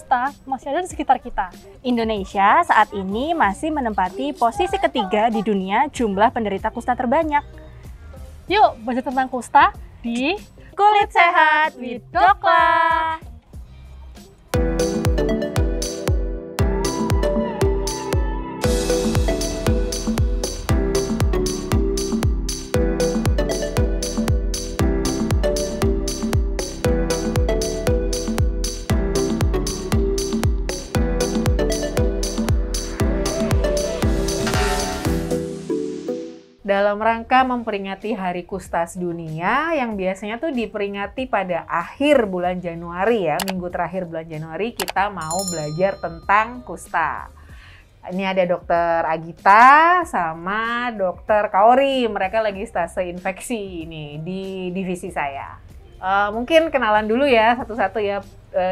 kusta masih ada di sekitar kita. Indonesia saat ini masih menempati posisi ketiga di dunia jumlah penderita kusta terbanyak. Yuk, belajar tentang kusta di Kulit Sehat with Dokla. Dalam rangka memperingati Hari Kusta Sedunia yang biasanya tuh diperingati pada akhir bulan Januari ya, minggu terakhir bulan Januari kita mau belajar tentang kusta. Ini ada Dokter Agita sama Dokter Kaori, mereka lagi stase infeksi ini di divisi saya. Mungkin kenalan dulu ya satu-satu ya,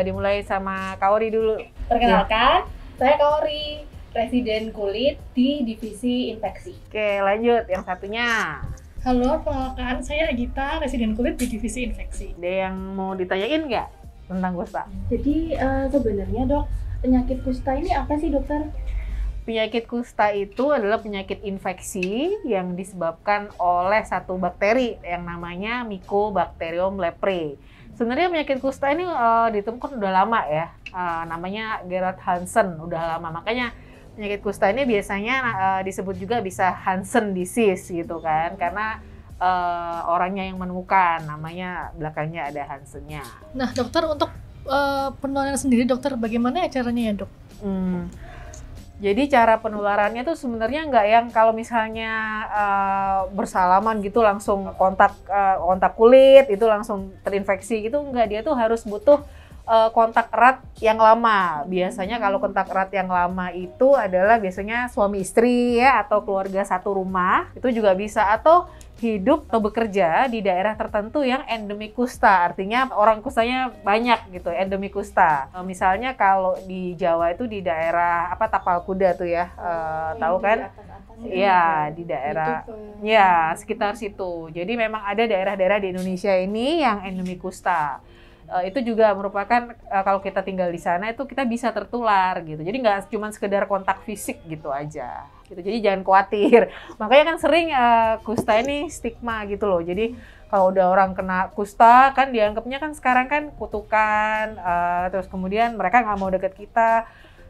dimulai sama Kaori dulu. Perkenalkan, saya Kaori, Residen kulit di divisi infeksi. Oke, lanjut yang satunya. Halo, perkenalkan saya Agita, residen kulit di divisi infeksi. Ada yang mau ditanyain nggak tentang kusta? Jadi sebenarnya dok, penyakit kusta ini apa sih dokter? Penyakit kusta itu adalah penyakit infeksi yang disebabkan oleh satu bakteri yang namanya Mycobacterium leprae. Sebenarnya penyakit kusta ini ditemukan udah lama ya, namanya Gerard Hansen, udah lama. Makanya penyakit kusta ini biasanya disebut juga bisa Hansen disease gitu kan, karena orangnya yang menemukan, namanya belakangnya ada Hansennya. Nah dokter, untuk penularan sendiri dokter, bagaimana ya caranya ya dok? Jadi cara penularannya tuh sebenarnya nggak yang kalau misalnya bersalaman gitu langsung kontak kulit itu langsung terinfeksi gitu, nggak. Dia tuh harus butuh kontak erat yang lama. Biasanya kalau kontak erat yang lama itu adalah biasanya suami istri ya, atau keluarga satu rumah, itu juga bisa, atau hidup atau bekerja di daerah tertentu yang endemik kusta, artinya orang kustanya banyak gitu, endemik kusta. Misalnya kalau di Jawa itu di daerah Tapal Kuda tuh ya, tahu kan? Iya, di daerah ya sekitar situ. Jadi memang ada daerah-daerah di Indonesia ini yang endemik kusta. Itu juga merupakan kalau kita tinggal di sana itu kita bisa tertular gitu. Jadi nggak cuma sekedar kontak fisik gitu aja. Gitu. Jadi jangan khawatir. Makanya kan sering kusta ini stigma gitu loh. Jadi kalau udah orang kena kusta kan dianggapnya kan sekarang kan kutukan, terus kemudian mereka nggak mau deket kita.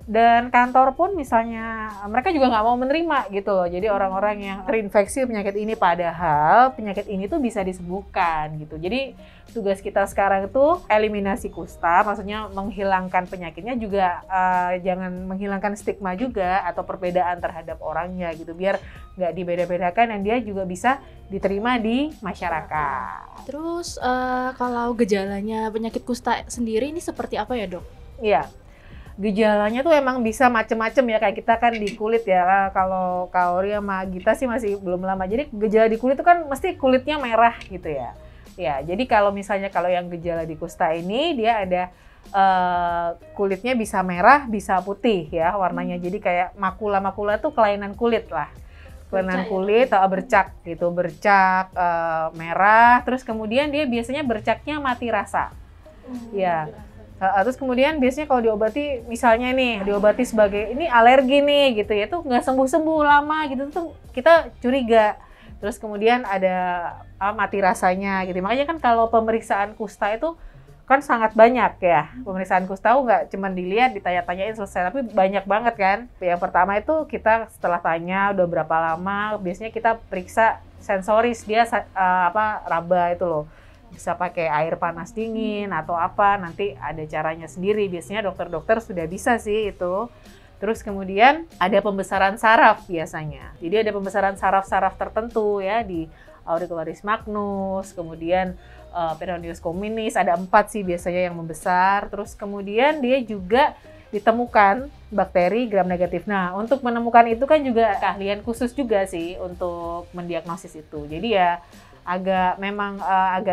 Dan kantor pun misalnya mereka juga nggak mau menerima gitu loh. Jadi orang-orang yang terinfeksi penyakit ini, padahal penyakit ini tuh bisa disembuhkan gitu. Jadi tugas kita sekarang itu eliminasi kusta, maksudnya menghilangkan penyakitnya juga, jangan menghilangkan stigma juga atau perbedaan terhadap orangnya gitu, biar nggak dibeda-bedakan dan dia juga bisa diterima di masyarakat. Terus kalau gejalanya penyakit kusta sendiri ini seperti apa ya dok? Iya. Gejalanya tuh emang bisa macem-macem ya, kayak kita kan di kulit ya, kalau Kaori sama Gita sih masih belum lama. Jadi gejala di kulit itu kan mesti kulitnya merah gitu ya. Ya, jadi kalau misalnya kalau yang gejala di kusta ini dia ada kulitnya bisa merah, bisa putih ya warnanya. Jadi kayak makula-makula tuh kelainan kulit lah. Kelainan kulit, bercak gitu, bercak merah, terus kemudian dia biasanya bercaknya mati rasa. Ya. Terus kemudian biasanya kalau diobati, misalnya nih diobati sebagai ini alergi nih gitu ya, tuh nggak sembuh-sembuh lama gitu tuh kita curiga. Terus kemudian ada mati rasanya gitu. Makanya kan kalau pemeriksaan kusta itu kan sangat banyak ya. Pemeriksaan kusta nggak cuma dilihat, ditanya-tanyain selesai, tapi banyak banget kan. Yang pertama itu kita setelah tanya udah berapa lama, biasanya kita periksa sensoris dia raba itu loh. Bisa pakai air panas dingin atau apa, nanti ada caranya sendiri. Biasanya dokter-dokter sudah bisa sih itu. Terus kemudian ada pembesaran saraf biasanya. Jadi ada pembesaran saraf-saraf tertentu ya di auricularis magnus, kemudian peroneus communis, ada 4 sih biasanya yang membesar. Terus kemudian dia juga ditemukan bakteri gram negatif. Nah, untuk menemukan itu kan juga keahlian khusus juga sih untuk mendiagnosis itu. Jadi ya agak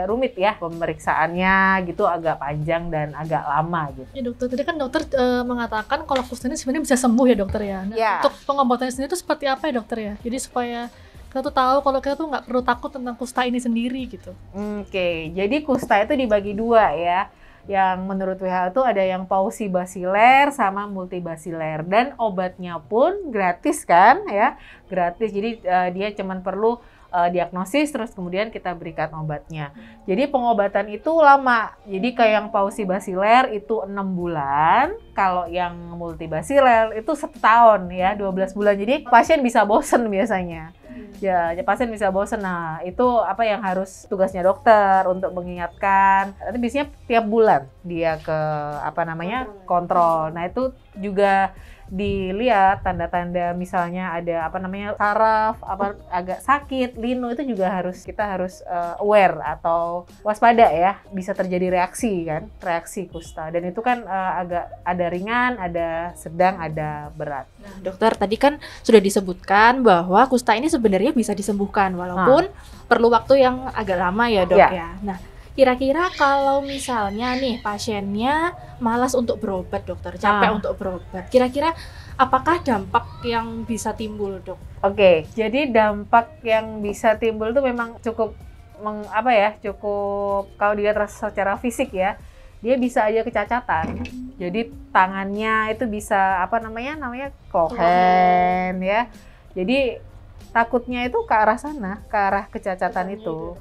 rumit ya pemeriksaannya gitu, agak panjang dan agak lama gitu. Ya dokter, tadi kan dokter mengatakan kalau kusta ini sebenarnya bisa sembuh ya dokter ya. Nah, ya. Untuk pengobatannya sendiri itu seperti apa ya dokter ya? Jadi supaya kita tuh tahu kalau kita tuh nggak perlu takut tentang kusta ini sendiri gitu. Oke, jadi kusta itu dibagi 2 ya. Yang menurut WHO itu ada yang pausibasiler sama multibasiler, dan obatnya pun gratis kan ya, gratis. Jadi dia cuman perlu diagnosis, terus kemudian kita berikan obatnya. Jadi pengobatan itu lama. Jadi kayak yang pausibasiler itu 6 bulan, kalau yang multibasiler itu 1 tahun ya, 12 bulan. Jadi pasien bisa bosen biasanya. Ya, pasien bisa bosen. Nah, itu apa yang harus tugasnya dokter untuk mengingatkan. Nanti biasanya tiap bulan dia ke kontrol. Nah, itu juga dilihat tanda-tanda, misalnya ada saraf agak sakit, linu, itu juga kita harus aware atau waspada ya, bisa terjadi reaksi kusta, dan itu kan agak ada ringan, ada sedang, ada berat. Nah, dokter, tadi kan sudah disebutkan bahwa kusta ini sebenarnya bisa disembuhkan walaupun perlu waktu yang agak lama ya, Dok ya. Nah, kira-kira kalau misalnya nih pasiennya malas untuk berobat, dokter, capek untuk berobat, kira-kira apakah dampak yang bisa timbul, Dok? Oke, jadi dampak yang bisa timbul itu memang cukup cukup, kalau dia terasa secara fisik ya, dia bisa aja kecacatan. Jadi tangannya itu bisa kohen ya. Jadi takutnya itu ke arah sana, ke arah kecacatan itu,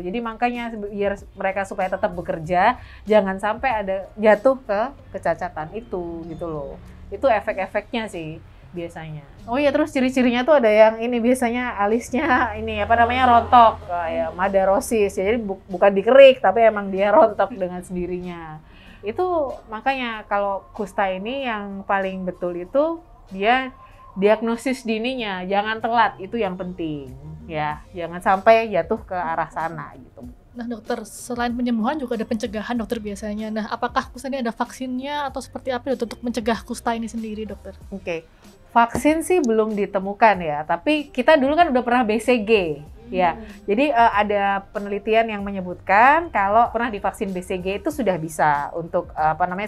Jadi makanya biar mereka supaya tetap bekerja, jangan sampai ada jatuh ke kecacatan itu gitu loh. Itu efek-efeknya sih biasanya. Oh iya, terus ciri-cirinya tuh ada yang ini, biasanya alisnya ini rontok, kayak madarosis. Jadi bukan dikerik, tapi emang dia rontok dengan sendirinya. Itu makanya kalau kusta ini yang paling betul itu dia diagnosis dininya, jangan telat, itu yang penting ya, jangan sampai jatuh ke arah sana gitu. Nah dokter, selain penyembuhan juga ada pencegahan dokter biasanya. Nah, apakah kusta ini ada vaksinnya atau seperti apa untuk mencegah kusta ini sendiri, dokter? Oke. Vaksin sih belum ditemukan ya, tapi kita dulu kan udah pernah BCG ya. Jadi ada penelitian yang menyebutkan kalau pernah divaksin BCG itu sudah bisa untuk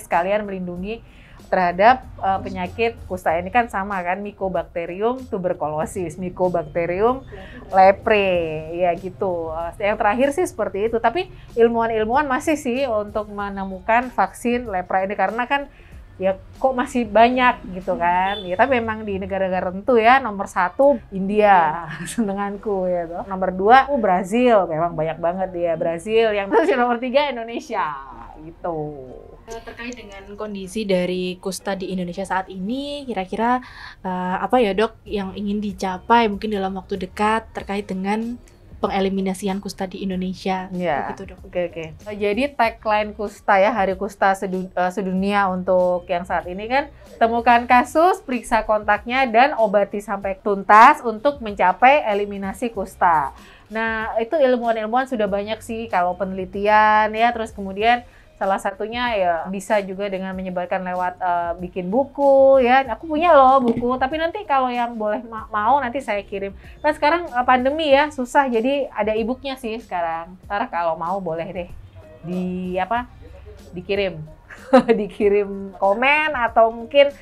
sekalian melindungi terhadap penyakit kusta ini, kan sama kan, Mycobacterium tuberculosis, Mycobacterium leprae ya gitu. Yang terakhir sih seperti itu, tapi ilmuwan masih sih untuk menemukan vaksin lepra ini, karena kan ya kok masih banyak gitu kan ya, tapi memang di negara-negara tertentu ya, nomor 1 India senenganku ya tuh, nomor 2 Brazil, memang banyak banget dia Brazil, yang nomor 3 Indonesia gitu. Terkait dengan kondisi dari kusta di Indonesia saat ini, kira-kira apa ya, Dok, yang ingin dicapai mungkin dalam waktu dekat terkait dengan pengeliminasian kusta di Indonesia? Ya, gitu, Dok. Oke. Jadi tagline kusta ya, Hari Kusta Sedunia untuk yang saat ini kan, temukan kasus, periksa kontaknya, dan obati sampai tuntas untuk mencapai eliminasi kusta. Nah, itu ilmuwan sudah banyak sih kalau penelitian ya, terus kemudian salah satunya ya bisa juga dengan menyebarkan lewat bikin buku ya. Aku punya loh buku, tapi nanti kalau yang boleh mau nanti saya kirim. Kan sekarang pandemi ya, susah, jadi ada e-booknya sih sekarang. Ntar kalau mau boleh deh dikirim dikirim komen atau mungkin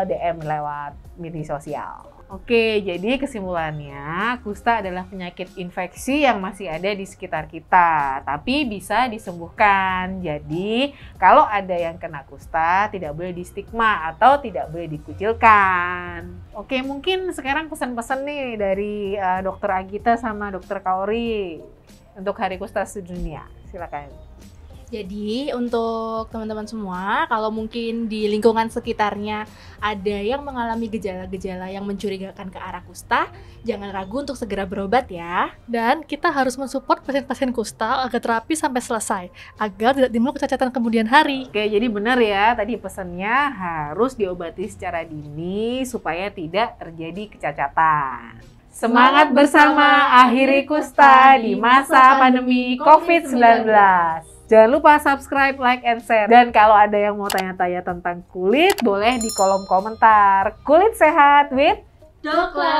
DM lewat media sosial. Oke, jadi kesimpulannya, kusta adalah penyakit infeksi yang masih ada di sekitar kita, tapi bisa disembuhkan. Jadi, kalau ada yang kena kusta, tidak boleh distigma atau tidak boleh dikucilkan. Oke, mungkin sekarang pesan-pesan nih dari Dokter Agita sama Dokter Kaori untuk Hari Kusta Sedunia. Silakan. Jadi untuk teman-teman semua, kalau mungkin di lingkungan sekitarnya ada yang mengalami gejala-gejala yang mencurigakan ke arah kusta, jangan ragu untuk segera berobat ya. Dan kita harus mensupport pasien-pasien kusta agar terapi sampai selesai, agar tidak timbul kecacatan kemudian hari. Oke, jadi benar ya, tadi pesannya harus diobati secara dini supaya tidak terjadi kecacatan. Semangat bersama akhiri kusta di masa pandemi COVID-19. Jangan lupa subscribe, like, and share. Dan kalau ada yang mau tanya-tanya tentang kulit, boleh di kolom komentar. Kulit sehat with Dokla.